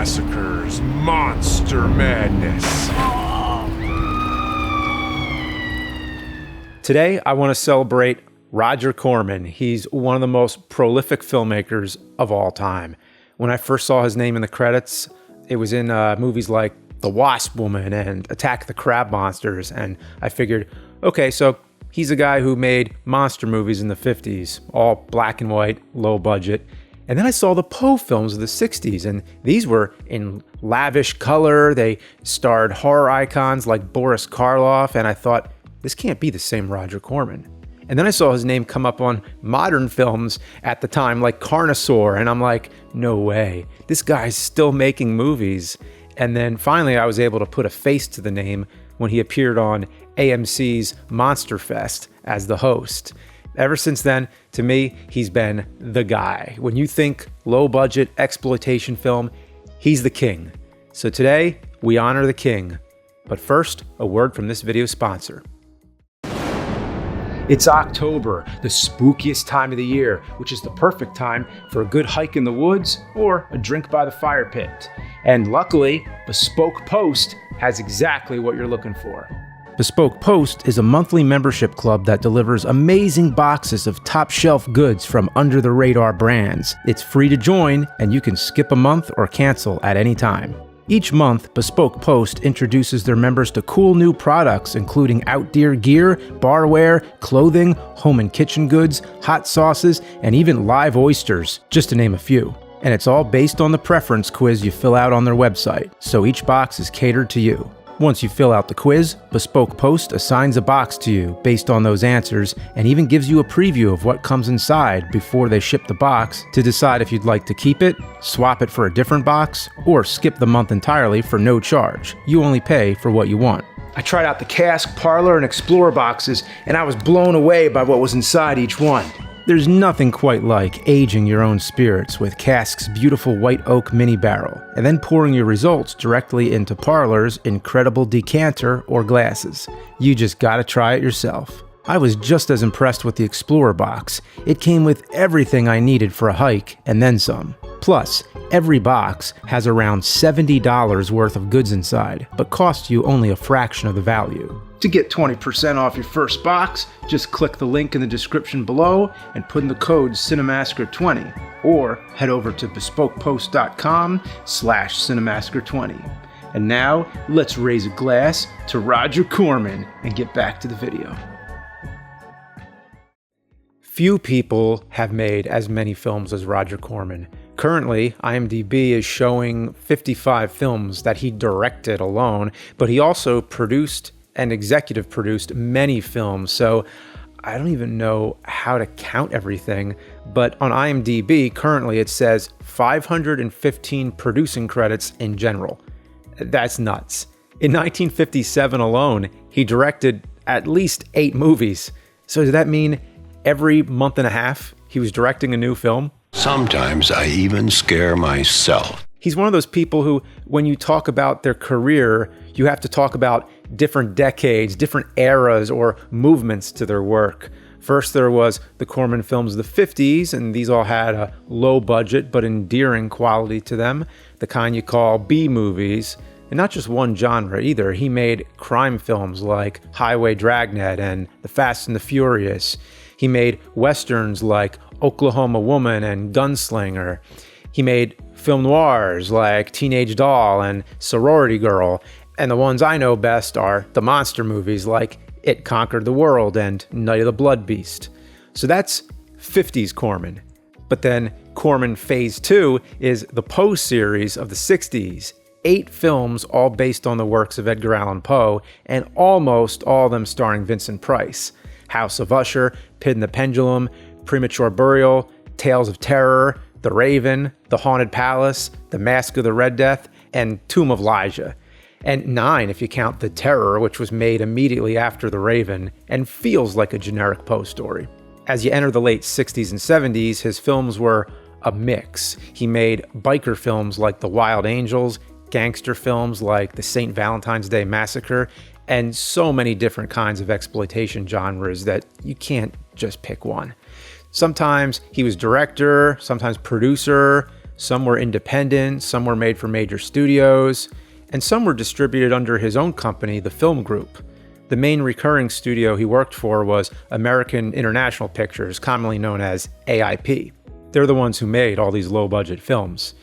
Cinemassacre's Monster Madness. Today, I want to celebrate Roger Corman. He's one of the most prolific filmmakers of all time. When I first saw his name in the credits, it was in movies like The Wasp Woman and Attack the Crab Monsters, and I figured, okay, so he's a guy who made monster movies in the 50s, all black and white, low budget. And then I saw the Poe films of the 60s, and these were in lavish color. They starred horror icons like Boris Karloff, and I thought, this can't be the same Roger Corman. And then I saw his name come up on modern films at the time, like Carnosaur, and I'm like, no way, this guy's still making movies. And then finally I was able to put a face to the name when he appeared on AMC's Monster Fest as the host. Ever since then, to me, he's been the guy. When you think low-budget exploitation film, he's the king. So today, we honor the king. But first, a word from this video's sponsor. It's October, the spookiest time of the year, which is the perfect time for a good hike in the woods or a drink by the fire pit. And luckily, Bespoke Post has exactly what you're looking for. Bespoke Post is a monthly membership club that delivers amazing boxes of top-shelf goods from under-the-radar brands. It's free to join, and you can skip a month or cancel at any time. Each month, Bespoke Post introduces their members to cool new products, including outdoor gear, barware, clothing, home and kitchen goods, hot sauces, and even live oysters, just to name a few. And it's all based on the preference quiz you fill out on their website, so each box is catered to you. Once you fill out the quiz, Bespoke Post assigns a box to you based on those answers and even gives you a preview of what comes inside before they ship the box to decide if you'd like to keep it, swap it for a different box, or skip the month entirely for no charge. You only pay for what you want. I tried out the Cask, Parlor, and Explorer boxes, and I was blown away by what was inside each one. There's nothing quite like aging your own spirits with Cask's beautiful white oak mini barrel, and then pouring your results directly into Parlor's incredible decanter or glasses. You just gotta try it yourself. I was just as impressed with the Explorer box. It came with everything I needed for a hike, and then some. Plus, every box has around $70 worth of goods inside, but costs you only a fraction of the value. To get 20% off your first box, just click the link in the description below and put in the code Cinemassacre20, or head over to bespokepost.com/Cinemassacre20. And now, let's raise a glass to Roger Corman and get back to the video. Few people have made as many films as Roger Corman. Currently, IMDb is showing 55 films that he directed alone, but he also produced and executive produced many films, so I don't even know how to count everything, but on IMDb, currently it says 515 producing credits in general. That's nuts. In 1957 alone, he directed at least 8 movies. So does that mean every month and a half he was directing a new film? Sometimes I even scare myself. He's one of those people who, when you talk about their career, you have to talk about different decades, different eras, or movements to their work. First, there was the Corman films of the 50s, and these all had a low budget but endearing quality to them, the kind you call B movies. And not just one genre either. He made crime films like Highway Dragnet and The Fast and the Furious. He made westerns like Oklahoma Woman and Gunslinger. He made film noirs like Teenage Doll and Sorority Girl. And the ones I know best are the monster movies like It Conquered the World and Night of the Blood Beast. So that's 50s Corman. But then Corman Phase 2 is the Poe series of the 60s. 8 films all based on the works of Edgar Allan Poe, and almost all of them starring Vincent Price. House of Usher, Pit and the Pendulum, Premature Burial, Tales of Terror, The Raven, The Haunted Palace, The Mask of the Red Death, and Tomb of Elijah. And 9 if you count The Terror, which was made immediately after The Raven, and feels like a generic Poe story. As you enter the late 60s and 70s, his films were a mix. He made biker films like The Wild Angels, gangster films like The St. Valentine's Day Massacre, and so many different kinds of exploitation genres that you can't just pick one. Sometimes he was director, sometimes producer, Some were independent, some were made for major studios, and some were distributed under his own company, the Film Group. The main recurring studio he worked for was American International Pictures, commonly known as AIP. They're the ones who made all these low-budget films.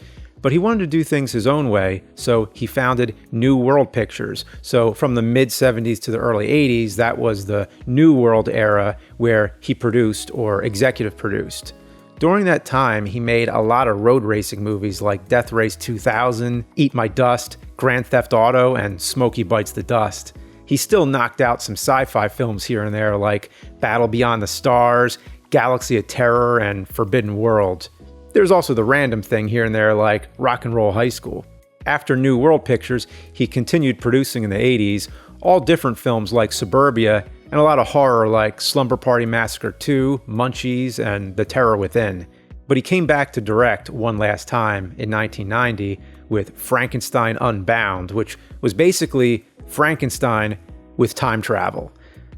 But he wanted to do things his own way, so he founded New World Pictures. So from the mid-70s to the early 80s, that was the New World era where he produced or executive produced. During that time, he made a lot of road racing movies like Death Race 2000, Eat My Dust, Grand Theft Auto, and Smokey Bites the Dust. He still knocked out some sci-fi films here and there like Battle Beyond the Stars, Galaxy of Terror, and Forbidden World. There's also the random thing here and there like Rock and Roll High School. After New World Pictures, he continued producing in the 80s, all different films like Suburbia, and a lot of horror like Slumber Party Massacre 2, Munchies, and The Terror Within. But he came back to direct one last time in 1990 with Frankenstein Unbound, which was basically Frankenstein with time travel.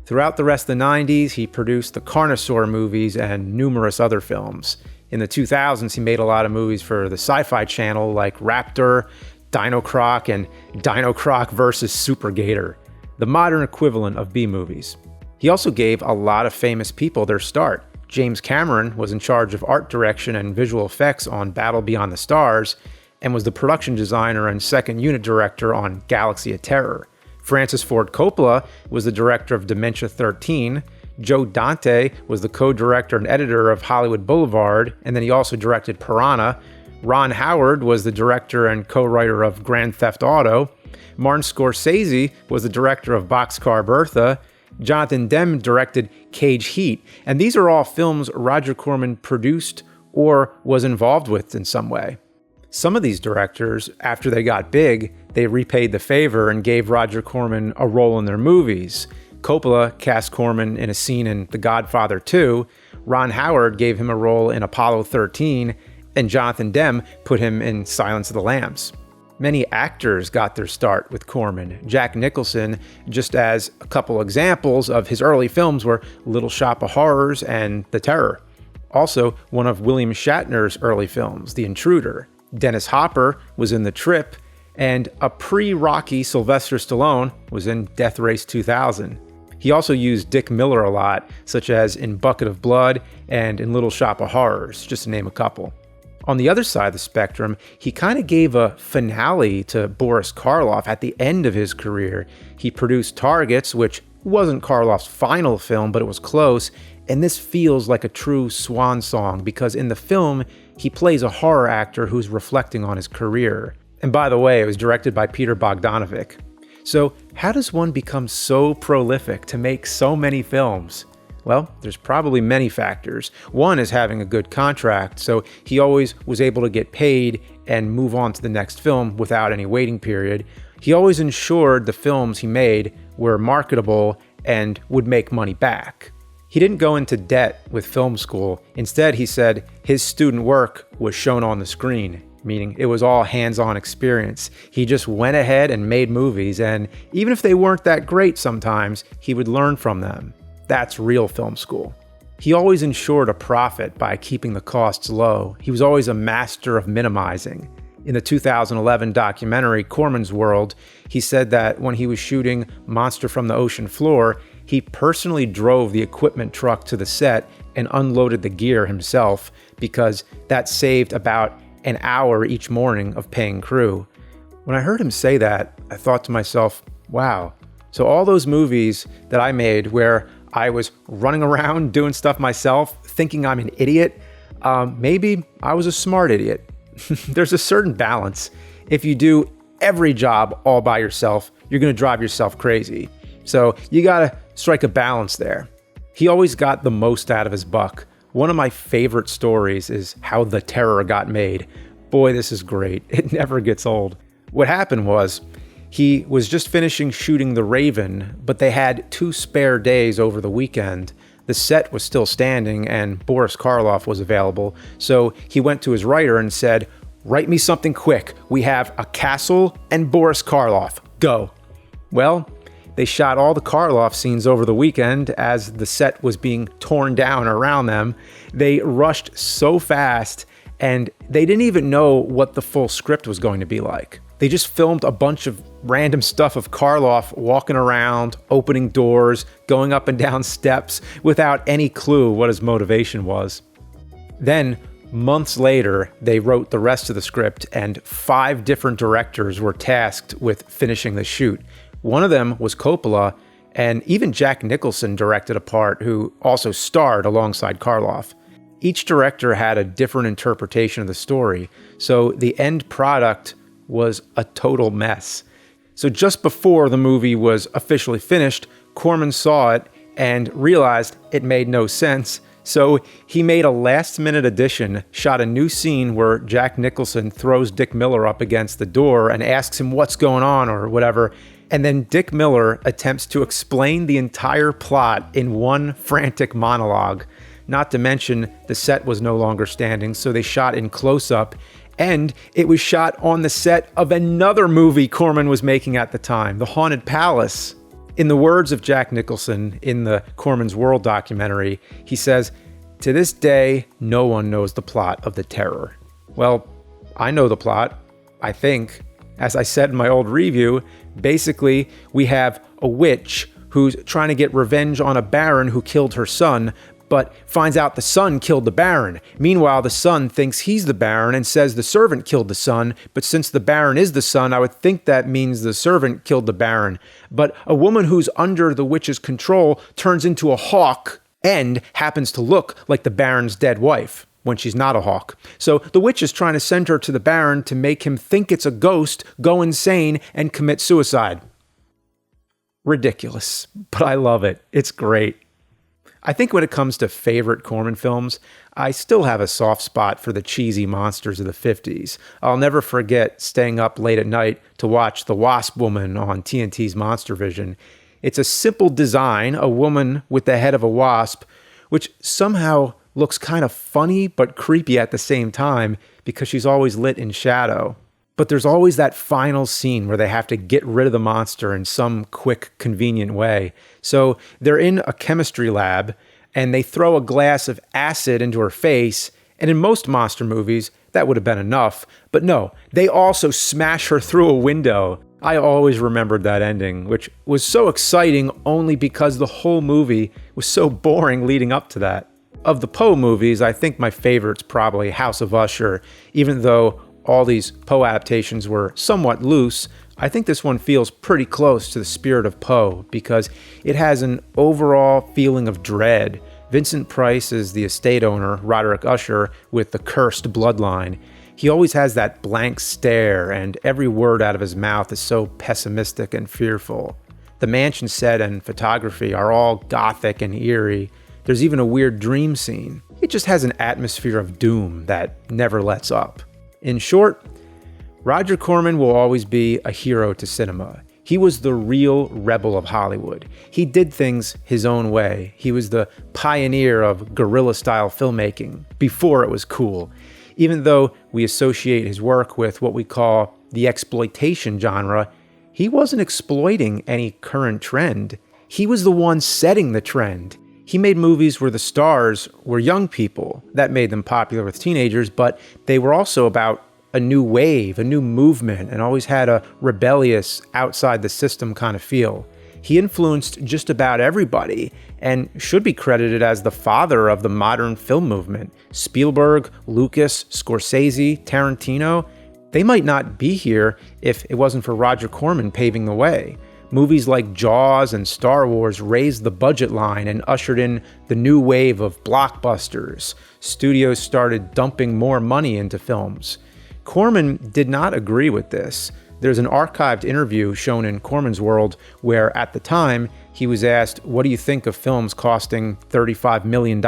Throughout the rest of the 90s, he produced the Carnosaur movies and numerous other films. In the 2000s, he made a lot of movies for the Sci-Fi Channel like Raptor, Dino Croc, and Dino Croc vs. Super Gator, the modern equivalent of B-movies. He also gave a lot of famous people their start. James Cameron was in charge of art direction and visual effects on Battle Beyond the Stars, and was the production designer and second unit director on Galaxy of Terror. Francis Ford Coppola was the director of Dementia 13, Joe Dante was the co-director and editor of Hollywood Boulevard, and then he also directed Piranha. Ron Howard was the director and co-writer of Grand Theft Auto. Martin Scorsese was the director of Boxcar Bertha. Jonathan Demme directed Cage Heat, and these are all films Roger Corman produced or was involved with in some way. Some of these directors, after they got big, they repaid the favor and gave Roger Corman a role in their movies. Coppola cast Corman in a scene in The Godfather 2, Ron Howard gave him a role in Apollo 13, and Jonathan Demme put him in Silence of the Lambs. Many actors got their start with Corman. Jack Nicholson, just as a couple examples of his early films, were Little Shop of Horrors and The Terror. Also, one of William Shatner's early films, The Intruder. Dennis Hopper was in The Trip, and a pre-Rocky Sylvester Stallone was in Death Race 2000. He also used Dick Miller a lot, such as in Bucket of Blood and in Little Shop of Horrors, just to name a couple. On the other side of the spectrum, he kind of gave a finale to Boris Karloff at the end of his career. He produced Targets, which wasn't Karloff's final film, but it was close, and this feels like a true swan song because in the film, he plays a horror actor who's reflecting on his career. And by the way, it was directed by Peter Bogdanovich. So how does one become so prolific to make so many films? Well, there's probably many factors. One is having a good contract, so he always was able to get paid and move on to the next film without any waiting period. He always ensured the films he made were marketable and would make money back. He didn't go into debt with film school. Instead, he said his student work was shown on the screen, meaning it was all hands-on experience. He just went ahead and made movies, and even if they weren't that great sometimes, he would learn from them. That's real film school. He always ensured a profit by keeping the costs low. He was always a master of minimizing. In the 2011 documentary, Corman's World, he said that when he was shooting Monster from the Ocean Floor, he personally drove the equipment truck to the set and unloaded the gear himself because that saved about an hour each morning of paying crew. When I heard him say that, I thought to myself, wow. So all those movies that I made where I was running around doing stuff myself, thinking I'm an idiot, maybe I was a smart idiot. There's a certain balance. If you do every job all by yourself, you're going to drive yourself crazy. So you got to strike a balance there. He always got the most out of his buck. One of my favorite stories is how The Terror got made. Boy, this is great. It never gets old. What happened was, he was just finishing shooting The Raven, but they had 2 spare days over the weekend. The set was still standing and Boris Karloff was available, so he went to his writer and said, "Write me something quick. We have a castle and Boris Karloff. Go." Well, they shot all the Karloff scenes over the weekend as the set was being torn down around them. They rushed so fast, and they didn't even know what the full script was going to be like. They just filmed a bunch of random stuff of Karloff walking around, opening doors, going up and down steps without any clue what his motivation was. Then, months later, they wrote the rest of the script, and 5 different directors were tasked with finishing the shoot. One of them was Coppola, and even Jack Nicholson directed a part who also starred alongside Karloff. Each director had a different interpretation of the story, so the end product was a total mess. So just before the movie was officially finished, Corman saw it and realized it made no sense. So he made a last-minute addition, shot a new scene where Jack Nicholson throws Dick Miller up against the door and asks him what's going on or whatever, and then Dick Miller attempts to explain the entire plot in one frantic monologue. Not to mention, the set was no longer standing, so they shot in close-up, and it was shot on the set of another movie Corman was making at the time, The Haunted Palace. In the words of Jack Nicholson in the Corman's World documentary, he says, "To this day, no one knows the plot of The Terror." Well, I know the plot, I think. As I said in my old review, basically, we have a witch who's trying to get revenge on a baron who killed her son, but finds out the son killed the baron. Meanwhile, the son thinks he's the baron and says the servant killed the son, but since the baron is the son, I would think that means the servant killed the baron. But a woman who's under the witch's control turns into a hawk and happens to look like the baron's dead wife when she's not a hawk. So the witch is trying to send her to the baron to make him think it's a ghost, go insane, and commit suicide. Ridiculous, but I love it. It's great. I think when it comes to favorite Corman films, I still have a soft spot for the cheesy monsters of the 50s. I'll never forget staying up late at night to watch The Wasp Woman on TNT's Monster Vision. It's a simple design, a woman with the head of a wasp, which somehow looks kind of funny but creepy at the same time because she's always lit in shadow. But there's always that final scene where they have to get rid of the monster in some quick, convenient way. So they're in a chemistry lab, and they throw a glass of acid into her face, and in most monster movies, that would have been enough. But no, they also smash her through a window. I always remembered that ending, which was so exciting only because the whole movie was so boring leading up to that. Of the Poe movies, I think my favorite's probably House of Usher, even though all these Poe adaptations were somewhat loose. I think this one feels pretty close to the spirit of Poe because it has an overall feeling of dread. Vincent Price is the estate owner, Roderick Usher, with the cursed bloodline. He always has that blank stare, and every word out of his mouth is so pessimistic and fearful. The mansion set and photography are all gothic and eerie. There's even a weird dream scene. It just has an atmosphere of doom that never lets up. In short, Roger Corman will always be a hero to cinema. He was the real rebel of Hollywood. He did things his own way. He was the pioneer of guerrilla-style filmmaking before it was cool. Even though we associate his work with what we call the exploitation genre, he wasn't exploiting any current trend. He was the one setting the trend. He made movies where the stars were young people. That made them popular with teenagers, but they were also about a new wave, a new movement, and always had a rebellious, outside-the-system kind of feel. He influenced just about everybody and should be credited as the father of the modern film movement. Spielberg, Lucas, Scorsese, Tarantino, they might not be here if it wasn't for Roger Corman paving the way. Movies like Jaws and Star Wars raised the budget line and ushered in the new wave of blockbusters. Studios started dumping more money into films. Corman did not agree with this. There's an archived interview shown in Corman's World where, at the time, he was asked, "What do you think of films costing $35 million?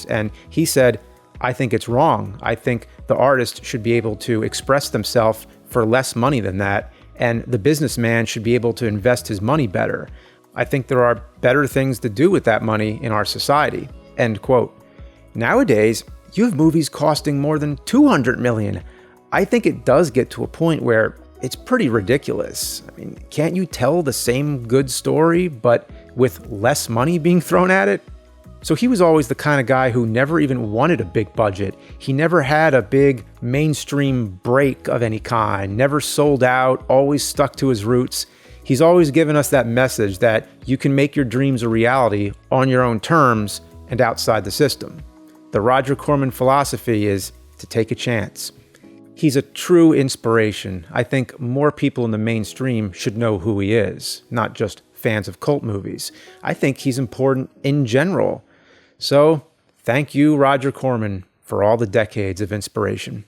And he said, "I think it's wrong. I think the artist should be able to express themselves for less money than that, and the businessman should be able to invest his money better. I think there are better things to do with that money in our society." End quote. Nowadays, you have movies costing more than $200 million. I think it does get to a point where it's pretty ridiculous. I mean, can't you tell the same good story, but with less money being thrown at it? So he was always the kind of guy who never even wanted a big budget. He never had a big mainstream break of any kind, never sold out, always stuck to his roots. He's always given us that message that you can make your dreams a reality on your own terms and outside the system. The Roger Corman philosophy is to take a chance. He's a true inspiration. I think more people in the mainstream should know who he is, not just fans of cult movies. I think he's important in general. So, thank you, Roger Corman, for all the decades of inspiration.